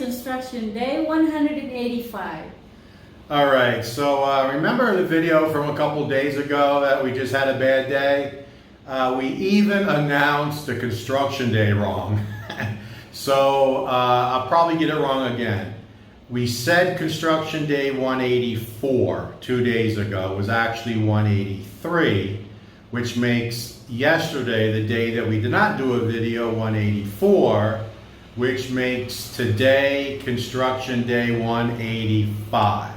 construction day 185. All right, so remember the video from a couple days ago that we just had a bad day? We even announced the construction day wrong. So I'll probably get it wrong again. We said construction day 184 2 days ago. It was actually 183, which makes yesterday, the day that we did not do a video, 184, which makes today construction day 185.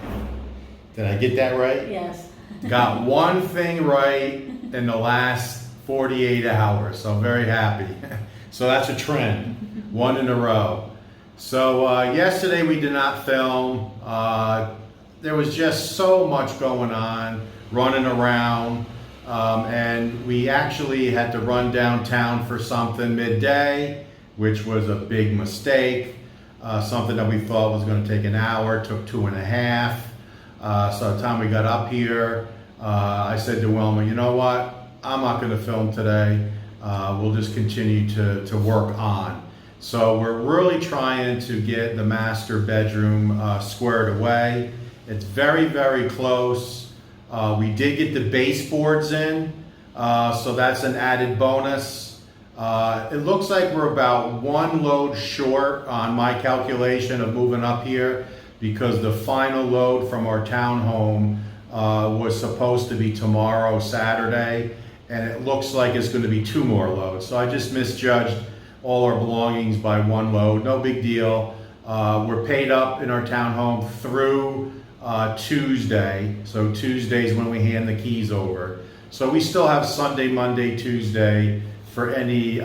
Did I get that right? Yes. Got one thing right in the last 48 hours, so I'm very happy. So that's a trend, one in a row. So yesterday we did not film. There was just so much going on, running around, and we actually had to run downtown for something midday, which was a big mistake. Something that we thought was going to take an hour took 2.5. So by the time we got up here, I said to Wilma, you know what? I'm not going to film today. We'll just continue to work on. So we're really trying to get the master bedroom squared away. It's very, very close. We did get the baseboards in, so that's an added bonus. It looks like we're about one load short on my calculation of moving up here, because the final load from our townhome was supposed to be tomorrow, Saturday, and it looks like it's going to be 2 more loads. So I just misjudged all our belongings by 1 load. No big deal. We're paid up in our townhome through Tuesday. So Tuesday's when we hand the keys over. So we still have Sunday, Monday, Tuesday for any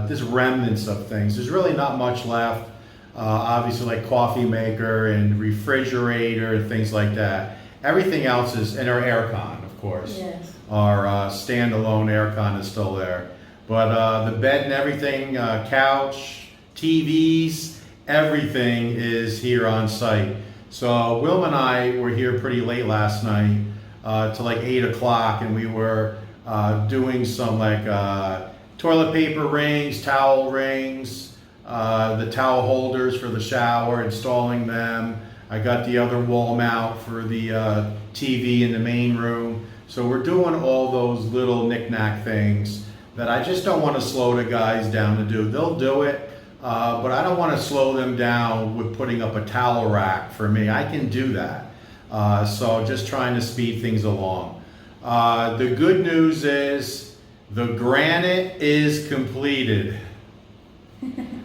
just remnants of things. There's really not much left. Obviously, like coffee maker and refrigerator, things like that. Everything else is in our aircon, of course. Yes. Our standalone aircon is still there. But the bed and everything, couch, TVs, everything is here on site. So Wilma and I were here pretty late last night, to like 8 o'clock, and we were doing some like toilet paper rings, towel rings, the towel holders for the shower, installing them. I got the other wall mount for the TV in the main room. So we're doing all those little knick-knack things that I just don't want to slow the guys down to do. They'll do it, but I don't want to slow them down with putting up a towel rack for me. I can do that. So just trying to speed things along. The good news is the granite is completed.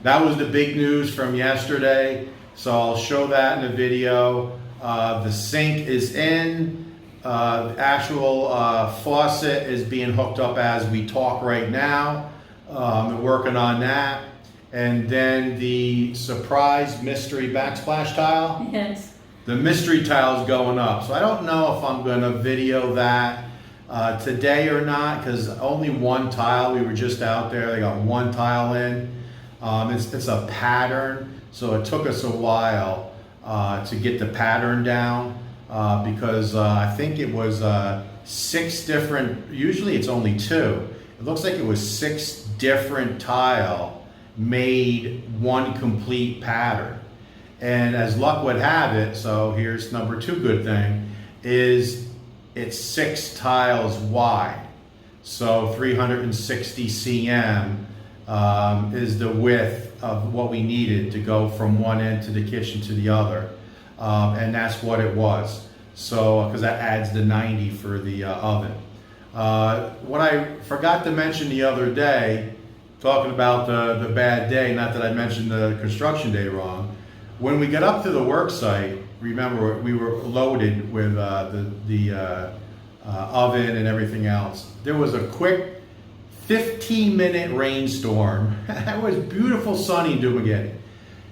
That was the big news from yesterday. So I'll show that in the video. The sink is in. The actual faucet is being hooked up as we talk right now. We're working on that. And then the surprise mystery backsplash tile. Yes. The mystery tile is going up. So I don't know if I'm going to video that today or not, because only one tile. We were just out there. They got one tile in. It's a pattern. So it took us a while to get the pattern down. Because I think it was 6 different, usually it's only 2. It looks like it was 6 different tile made one complete pattern. And as luck would have it, so here's number 2 good thing, is it's 6 tiles wide. So 360 cm is the width of what we needed to go from one end to the kitchen to the other. And that's what it was. So, because that adds the 90 for the oven. What I forgot to mention the other day, talking about the bad day, not that I mentioned the construction day wrong, when we got up to the work site, remember we were loaded with the oven and everything else. There was a quick 15-minute rainstorm. It was beautiful sunny in Dumaguete.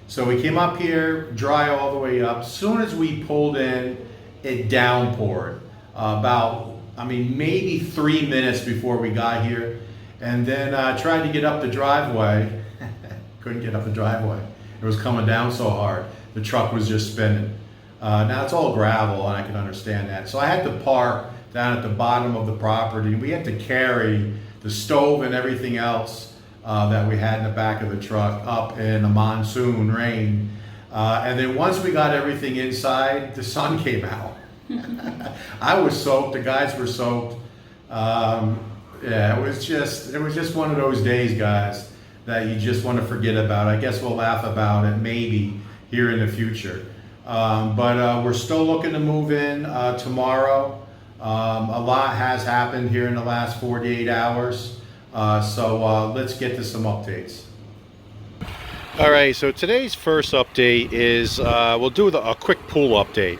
So we came up here, dry all the way up. As soon as we pulled in, it downpoured. Maybe 3 minutes before we got here. And then I tried to get up the driveway. Couldn't get up the driveway. It was coming down so hard. The truck was just spinning. Now it's all gravel, and I can understand that. So I had to park down at the bottom of the property. We had to carry the stove and everything else that we had in the back of the truck up in a monsoon rain. And then once we got everything inside, the sun came out. I was soaked. The guys were soaked. Yeah, it was just one of those days, guys, that you just want to forget about. I guess we'll laugh about it maybe here in the future. But we're still looking to move in tomorrow. A lot has happened here in the last 48 hours. So let's get to some updates. All right, so today's first update is we'll do a quick pool update.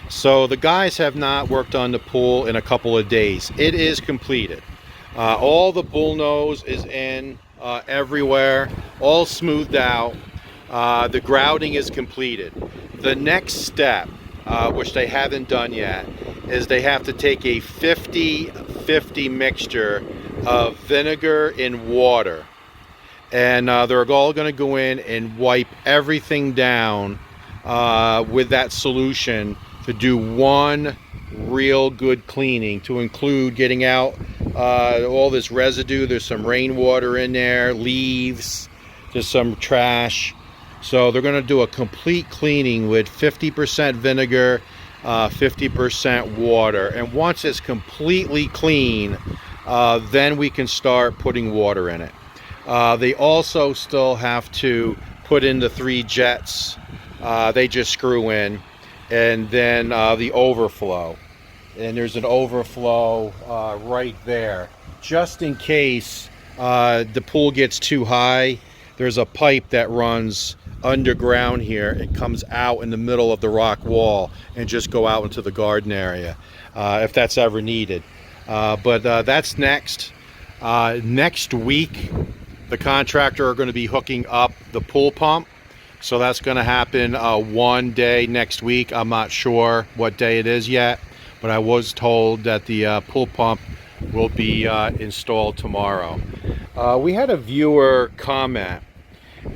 So the guys have not worked on the pool in a couple of days. It is completed. All the bullnose is in everywhere, all smoothed out. The grouting is completed. The next step, which they haven't done yet, is they have to take a 50-50 mixture of vinegar and water. And they're all going to go in and wipe everything down with that solution to do one real good cleaning, to include getting out all this residue. There's some rainwater in there, leaves, there's some trash. So they're going to do a complete cleaning with 50% vinegar, 50% water. And once it's completely clean, then we can start putting water in it. They also still have to put in the 3 jets. They just screw in. And then the overflow. And there's an overflow right there. Just in case the pool gets too high, there's a pipe that runs underground here. It comes out in the middle of the rock wall and just go out into the garden area if that's ever needed. But that's next. Next week, the contractor are going to be hooking up the pool pump. So that's going to happen one day next week. I'm not sure what day it is yet, but I was told that the pool pump will be installed tomorrow. We had a viewer comment,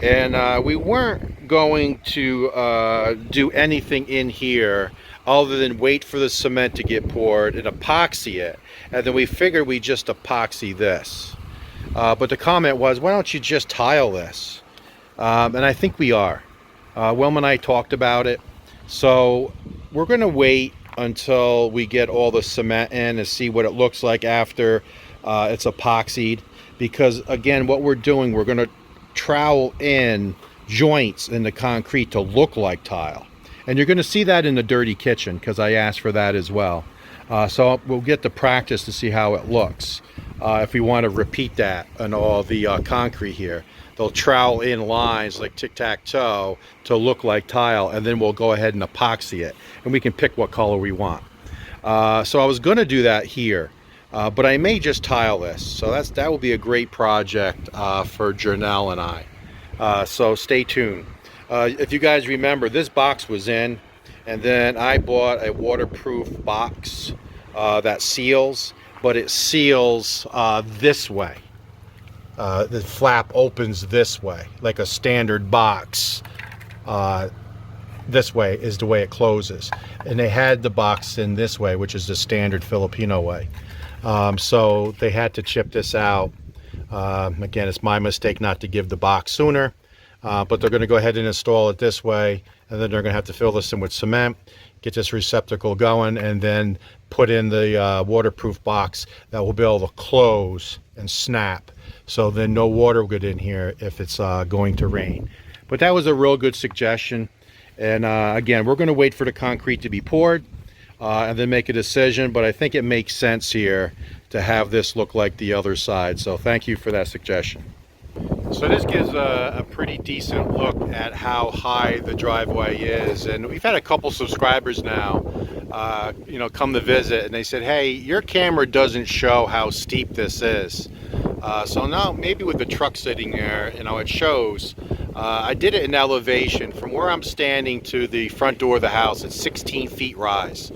and we weren't going to do anything in here other than wait for the cement to get poured and epoxy it. And then we figured we just epoxy this. But the comment was, why don't you just tile this? And I think we are. Wilma and I talked about it. So we're going to wait until we get all the cement in and see what it looks like after it's epoxied. Because again, what we're doing, we're going to trowel in joints in the concrete to look like tile. And you're going to see that in the dirty kitchen because I asked for that as well. So we'll get the practice to see how it looks. If we want to repeat that on all the concrete here. They'll trowel in lines like tic-tac-toe to look like tile, and then we'll go ahead and epoxy it. And we can pick what color we want. So I was going to do that here, but I may just tile this. So that will be a great project for Janelle and I. So stay tuned. If you guys remember, this box was in, and then I bought a waterproof box that seals, but it seals this way. The flap opens this way, like a standard box. This way is the way it closes. And they had the box in this way, which is the standard Filipino way. So they had to chip this out. Again, it's my mistake not to give the box sooner. But they're going to go ahead and install it this way. And then they're going to have to fill this in with cement, get this receptacle going, and then put in the waterproof box that will be able to close and snap. So then no water will get in here if it's going to rain. But that was a real good suggestion. And again, we're going to wait for the concrete to be poured and then make a decision. But I think it makes sense here to have this look like the other side. So thank you for that suggestion. So this gives a pretty decent look at how high the driveway is. And we've had a couple subscribers now, come to visit. And they said, hey, your camera doesn't show how steep this is. So now maybe with the truck sitting there, it shows. I did it in elevation. From where I'm standing to the front door of the house, it's 16 feet rise.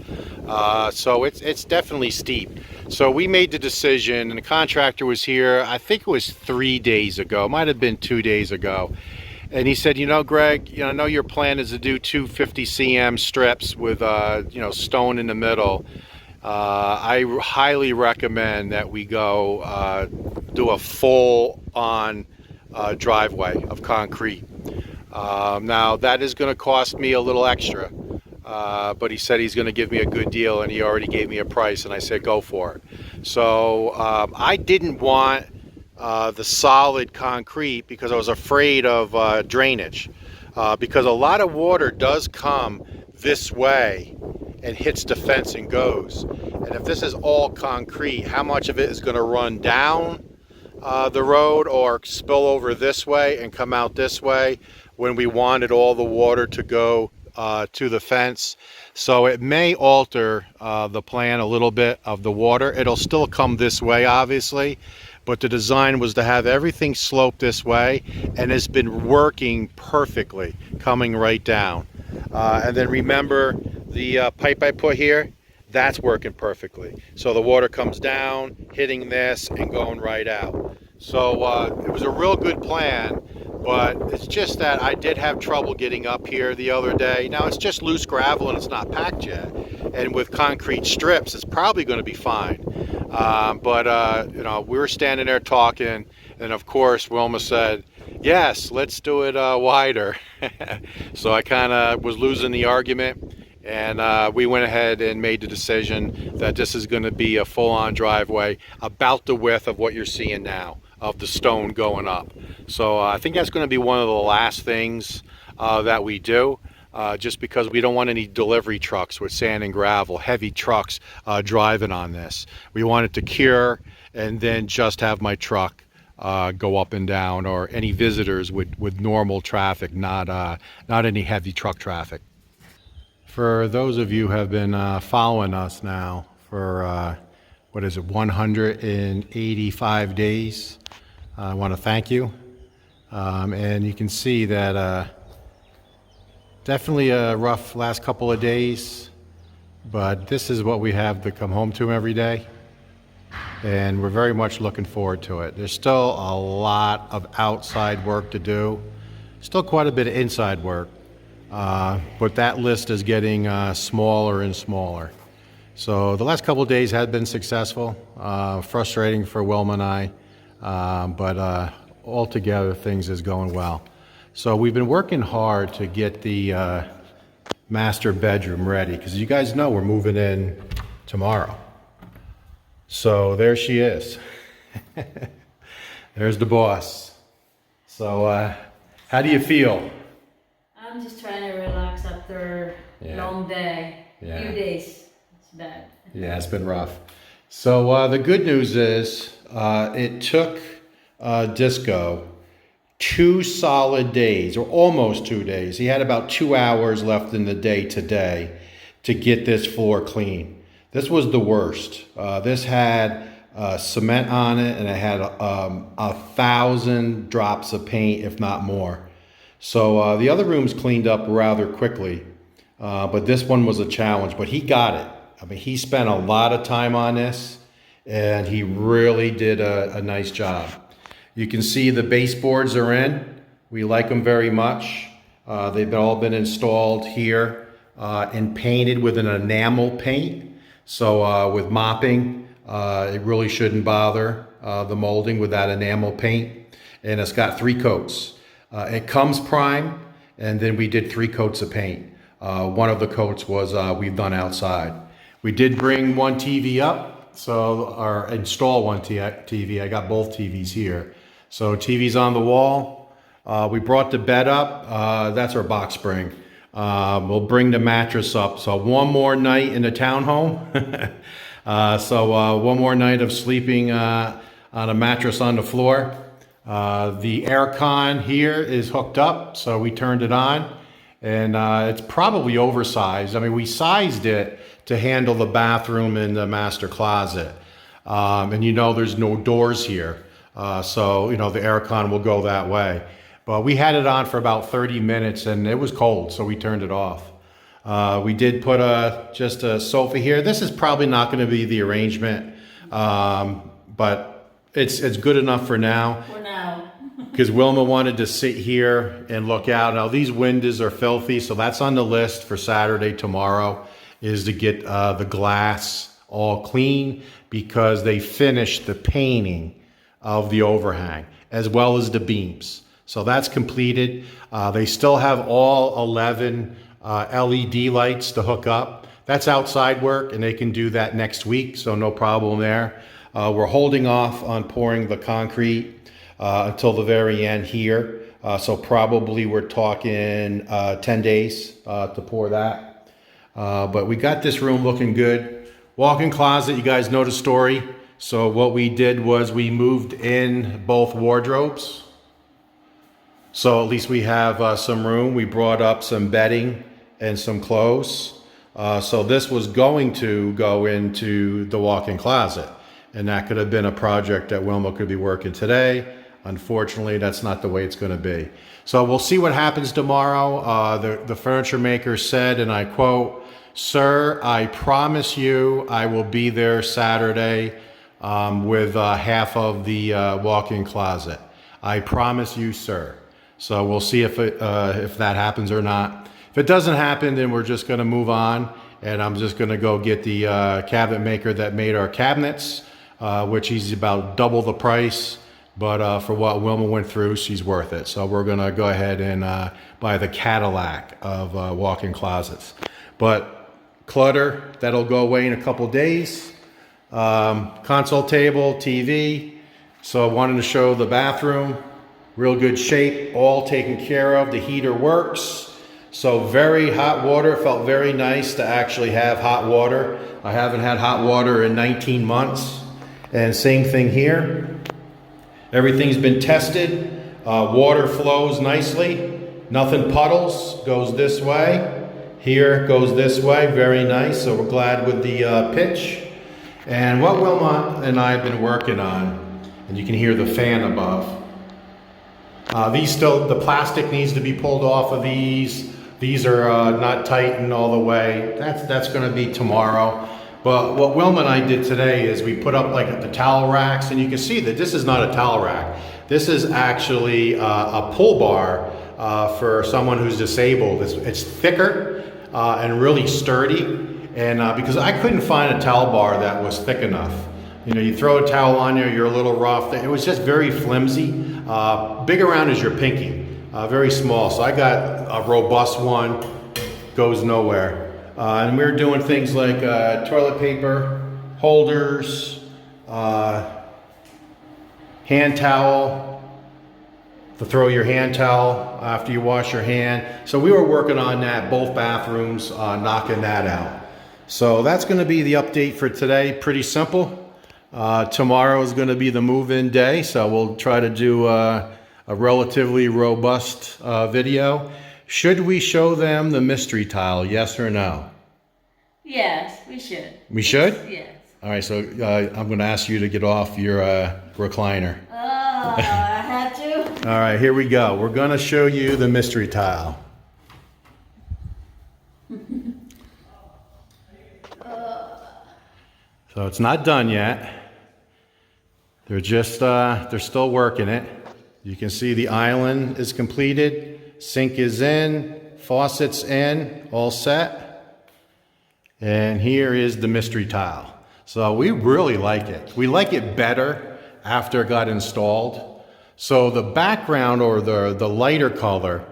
So it's definitely steep. So we made the decision, and the contractor was here, I think it was 3 days ago, might have been 2 days ago. And he said, Greg, I know your plan is to do 250 cm strips with, stone in the middle. I highly recommend that we go do a full-on driveway of concrete. Now that is going to cost me a little extra, but he said he's going to give me a good deal, and he already gave me a price, and I said go for it. So I didn't want the solid concrete because I was afraid of drainage, because a lot of water does come this way and hits the fence and goes. And if this is all concrete, how much of it is going to run down the road or spill over this way and come out this way when we wanted all the water to go to the fence? So it may alter the plan a little bit of the water. It'll still come this way, obviously, but the design was to have everything slope this way, and it's been working perfectly, coming right down. And then remember the pipe I put here? That's working perfectly. So the water comes down, hitting this, and going right out. So it was a real good plan, but it's just that I did have trouble getting up here the other day. Now it's just loose gravel and it's not packed yet. And with concrete strips, it's probably going to be fine. But you know, we were standing there talking, and of course Wilma said, yes, let's do it wider. So I kind of was losing the argument, and we went ahead and made the decision that this is going to be a full-on driveway about the width of what you're seeing now, of the stone going up. So I think that's going to be one of the last things that we do, just because we don't want any delivery trucks with sand and gravel, heavy trucks driving on this. We want it to cure and then just have my truck go up and down, or any visitors with normal traffic, not any heavy truck traffic. For those of you who have been following us now for, what is it, 185 days, I want to thank you. And you can see that definitely a rough last couple of days, but this is what we have to come home to every day. And we're very much looking forward to it. There's still a lot of outside work to do, still quite a bit of inside work, but that list is getting smaller and smaller. So the last couple of days have been successful, frustrating for Wilma and I, but altogether things is going well. So we've been working hard to get the master bedroom ready, because you guys know we're moving in tomorrow. So there she is. There's the boss. So how do you feel? I'm just trying to relax after a long day. Few days. It's bad. Yeah, it's been rough. So the good news is it took Disco 2 solid days, or almost 2 days. He had about 2 hours left in the day today to get this floor clean. This was the worst. This had cement on it, and it had 1,000 drops of paint, if not more. So the other rooms cleaned up rather quickly, but this one was a challenge, but he got it. I mean, he spent a lot of time on this, and he really did a nice job. You can see the baseboards are in. We like them very much. They've all been installed here and painted with an enamel paint. So with mopping, it really shouldn't bother the molding with that enamel paint. And it's got 3 coats. It comes prime, and then we did 3 coats of paint. One of the coats was we've done outside. We did bring one TV up, or install one TV. I got both TVs here. So TV's on the wall. We brought the bed up. That's our box spring. We'll bring the mattress up. So one more night in the townhome. So one more night of sleeping on a mattress on the floor. The air con here is hooked up, so we turned it on, and it's probably oversized. I mean, we sized it to handle the bathroom and the master closet. And you know, there's no doors here. So, you know, the air con will go that way. But we had it on for about 30 minutes, and it was cold, so we turned it off. We did put just a sofa here. This is probably not going to be the arrangement, but it's good enough for now. For now. Because Wilma wanted to sit here and look out. Now, these windows are filthy, so that's on the list for Saturday tomorrow, is to get the glass all clean, because they finished the painting of the overhang as well as the beams. So that's completed. They still have all 11 LED lights to hook up. That's outside work, and they can do that next week, so no problem there. We're holding off on pouring the concrete until the very end here. So probably we're talking 10 days to pour that. But we got this room looking good. Walk-in closet, you guys know the story. So what we did was we moved in both wardrobes. So at least we have some room. We brought up some bedding and some clothes. So this was going to go into the walk-in closet. And that could have been a project that Wilma could be working today. Unfortunately, that's not the way it's going to be. So we'll see what happens tomorrow. The furniture maker said, and I quote, "Sir, I promise you I will be there Saturday with half of the walk-in closet. I promise you, sir." So we'll see if that happens or not. If it doesn't happen, then we're just going to move on. And I'm just going to go get the cabinet maker that made our cabinets, which he's about double the price. But for what Wilma went through, she's worth it. So we're going to go ahead and buy the Cadillac of walk-in closets. But clutter, that'll go away in a couple days. Console table, TV. So I wanted to show the bathroom. Real good shape, all taken care of. The heater works. So very hot water. It felt very nice to actually have hot water. I haven't had hot water in 19 months. And same thing here. Everything's been tested. Water flows nicely. Nothing puddles. Goes this way. Here goes this way. Very nice. So we're glad with the pitch. And what Wilma and I have been working on, and you can hear the fan above. The plastic needs to be pulled off of these. These are not tightened all the way. That's going to be tomorrow. But what Wilma and I did today is we put up like the towel racks, and you can see that this is not a towel rack. This is actually a pull bar for someone who's disabled. It's thicker and really sturdy. And because I couldn't find a towel bar that was thick enough. You know, you throw a towel on you, you're a little rough. It was just very flimsy. Big around is your pinky. Very small. So I got a robust one. Goes nowhere. And we were doing things like toilet paper, holders, hand towel, to throw your hand towel after you wash your hand. So we were working on that, both bathrooms, knocking that out. So that's going to be the update for today. Pretty simple. Tomorrow is going to be the move-in day, so we'll try to do a relatively robust video. Should we show them the mystery tile, yes or no? Yes, we should. We should? Yes. All right, so I'm going to ask you to get off your recliner. Oh, I had to? All right, here we go. We're going to show you the mystery tile. So it's not done yet. They're just, they're still working it. You can see the island is completed. Sink is in, faucets in, all set. And here is the mystery tile. So we really like it. We like it better after it got installed. So the background or the lighter color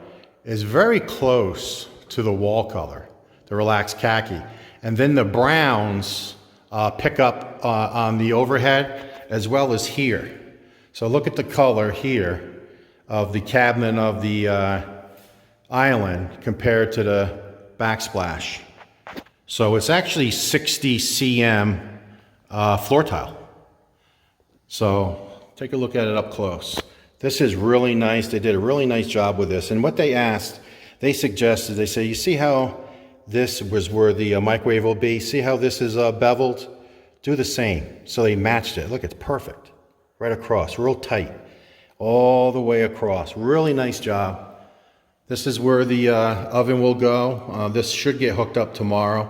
is very close to the wall color, the relaxed khaki. And then the browns pick up on the overhead as well as here. So look at the color here of the cabinet of the island compared to the backsplash. So it's actually 60 cm floor tile. So take a look at it up close. This is really nice. They did a really nice job with this. And what they asked, they suggested, they say, you see how this was where the microwave will be? See how this is beveled? Do the same. So they matched it. Look, it's perfect. Right across, real tight. All the way across. Really nice job. This is where the oven will go. This should get hooked up tomorrow.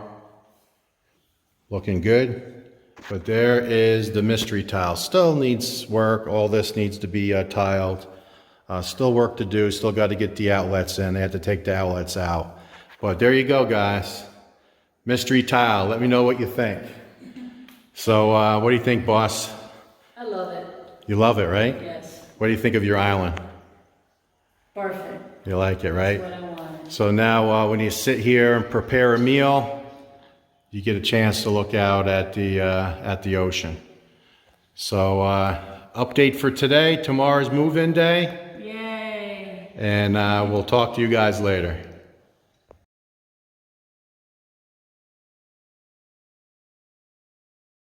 Looking good. But there is the mystery tile. Still needs work. All this needs to be tiled. Still work to do. Still got to get the outlets in. They had to take the outlets out. But there you go, guys. Mystery tile. Let me know what you think. So what do you think, boss? I love it. You love it, right? Yes. What do you think of your island? Perfect. You like it, right? That's what I wanted. So now when you sit here and prepare a meal, you get a chance to look out at the ocean. So update for today, tomorrow's move-in day. Yay. And we'll talk to you guys later.